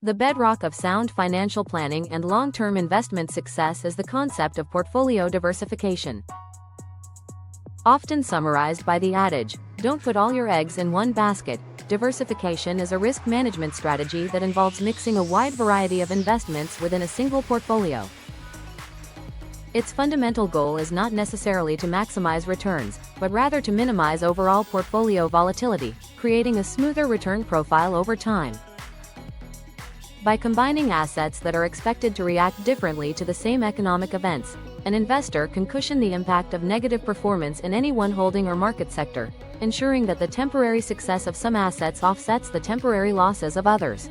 The bedrock of sound financial planning and long-term investment success is the concept of portfolio diversification. Often summarized by the adage, "Don't put all your eggs in one basket," diversification is a risk management strategy that involves mixing a wide variety of investments within a single portfolio. Its fundamental goal is not necessarily to maximize returns, but rather to minimize overall portfolio volatility, creating a smoother return profile over time. By combining assets that are expected to react differently to the same economic events, an investor can cushion the impact of negative performance in any one holding or market sector, ensuring that the temporary success of some assets offsets the temporary losses of others.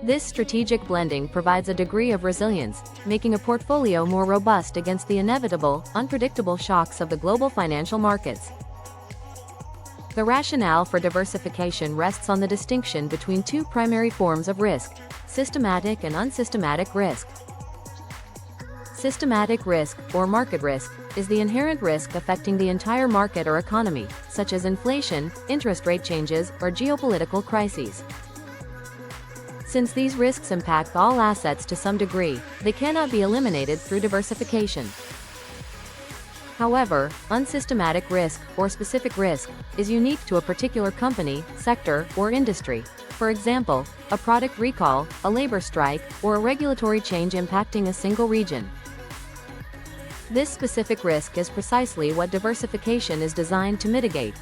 This strategic blending provides a degree of resilience, making a portfolio more robust against the inevitable, unpredictable shocks of the global financial markets. The rationale for diversification rests on the distinction between two primary forms of risk: systematic and unsystematic risk. Systematic risk, or market risk, is the inherent risk affecting the entire market or economy, such as inflation, interest rate changes, or geopolitical crises. Since these risks impact all assets to some degree, they cannot be eliminated through diversification. However, unsystematic risk, or specific risk, is unique to a particular company, sector, or industry. For example, a product recall, a labor strike, or a regulatory change impacting a single region. This specific risk is precisely what diversification is designed to mitigate.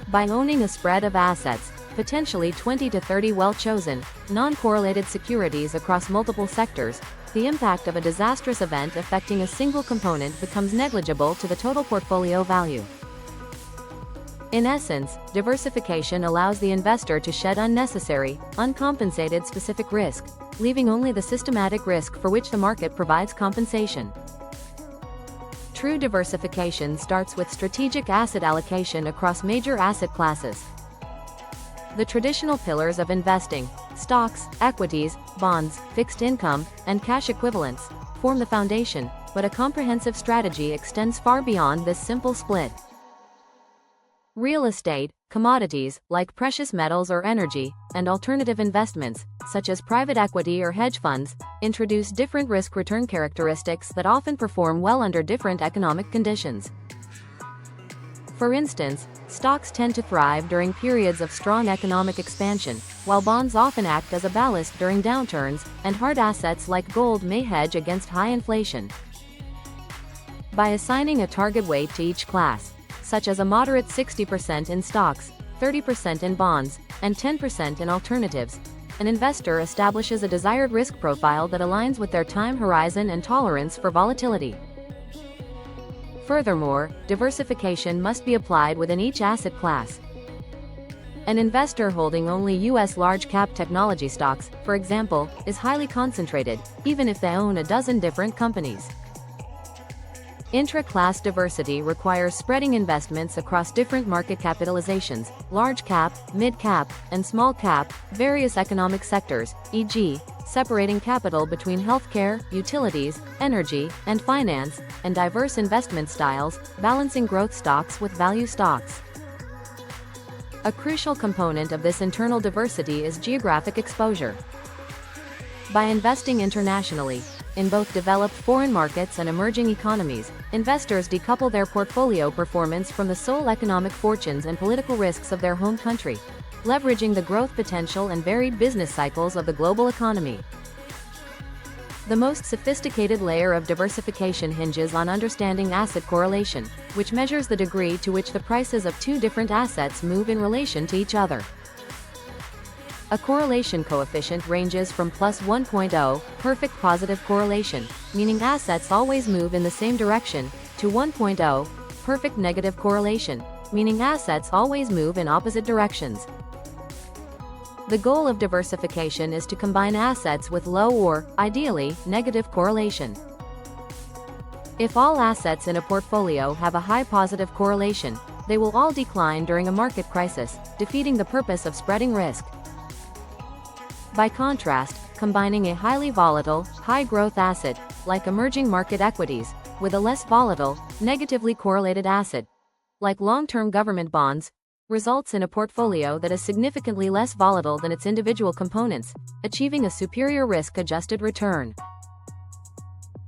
By owning a spread of assets, potentially 20 to 30 well-chosen, non-correlated securities across multiple sectors, the impact of a disastrous event affecting a single component becomes negligible to the total portfolio value. In essence, diversification allows the investor to shed unnecessary, uncompensated specific risk, leaving only the systematic risk for which the market provides compensation. True diversification starts with strategic asset allocation across major asset classes. The traditional pillars of investing, stocks, equities, bonds, fixed income, and cash equivalents, form the foundation, but a comprehensive strategy extends far beyond this simple split. Real estate, commodities, like precious metals or energy, and alternative investments, such as private equity or hedge funds, introduce different risk-return characteristics that often perform well under different economic conditions. For instance, stocks tend to thrive during periods of strong economic expansion, while bonds often act as a ballast during downturns, and hard assets like gold may hedge against high inflation. By assigning a target weight to each class, such as a moderate 60% in stocks, 30% in bonds, and 10% in alternatives, an investor establishes a desired risk profile that aligns with their time horizon and tolerance for volatility. Furthermore, diversification must be applied within each asset class. An investor holding only U.S. large-cap technology stocks, for example, is highly concentrated, even if they own a dozen different companies. Intra-class diversity requires spreading investments across different market capitalizations, large cap, mid cap, and small cap, various economic sectors, e.g., separating capital between healthcare, utilities, energy, and finance, and diverse investment styles, balancing growth stocks with value stocks. A crucial component of this internal diversity is geographic exposure. By investing internationally, in both developed foreign markets and emerging economies, investors decouple their portfolio performance from the sole economic fortunes and political risks of their home country, leveraging the growth potential and varied business cycles of the global economy. The most sophisticated layer of diversification hinges on understanding asset correlation, which measures the degree to which the prices of two different assets move in relation to each other. A correlation coefficient ranges from plus 1.0, perfect positive correlation, meaning assets always move in the same direction, to 1.0, perfect negative correlation, meaning assets always move in opposite directions. The goal of diversification is to combine assets with low or, ideally, negative correlation. If all assets in a portfolio have a high positive correlation, they will all decline during a market crisis, defeating the purpose of spreading risk. By contrast, combining a highly volatile, high-growth asset, like emerging market equities, with a less volatile, negatively correlated asset, like long-term government bonds, results in a portfolio that is significantly less volatile than its individual components, achieving a superior risk-adjusted return.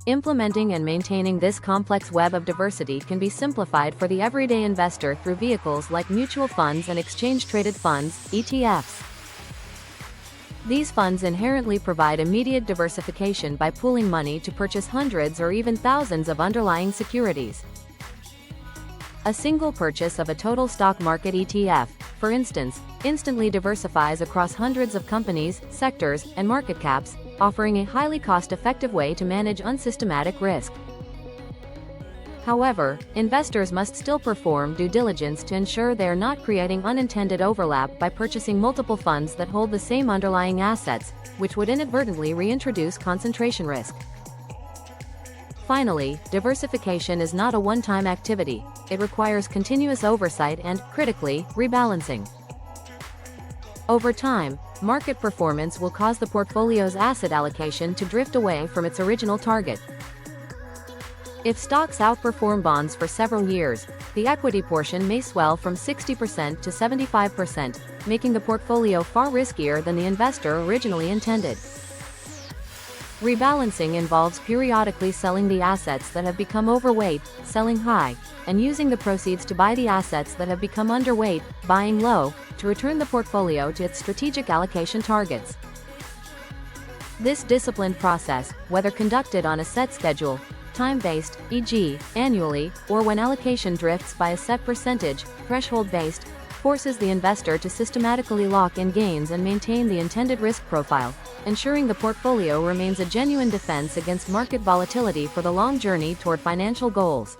Implementing and maintaining this complex web of diversity can be simplified for the everyday investor through vehicles like mutual funds and exchange-traded funds, ETFs. These funds inherently provide immediate diversification by pooling money to purchase hundreds or even thousands of underlying securities. A single purchase of a total stock market ETF, for instance, instantly diversifies across hundreds of companies, sectors, and market caps, offering a highly cost-effective way to manage unsystematic risk. However, investors must still perform due diligence to ensure they are not creating unintended overlap by purchasing multiple funds that hold the same underlying assets, which would inadvertently reintroduce concentration risk. Finally, diversification is not a one-time activity. It requires continuous oversight and, critically, rebalancing. Over time, market performance will cause the portfolio's asset allocation to drift away from its original target. If stocks outperform bonds for several years, the equity portion may swell from 60% to 75%, making the portfolio far riskier than the investor originally intended. Rebalancing involves periodically selling the assets that have become overweight, selling high, and using the proceeds to buy the assets that have become underweight, buying low, to return the portfolio to its strategic allocation targets. This disciplined process, whether conducted on a set schedule, time-based, e.g., annually, or when allocation drifts by a set percentage, threshold-based, forces the investor to systematically lock in gains and maintain the intended risk profile, ensuring the portfolio remains a genuine defense against market volatility for the long journey toward financial goals.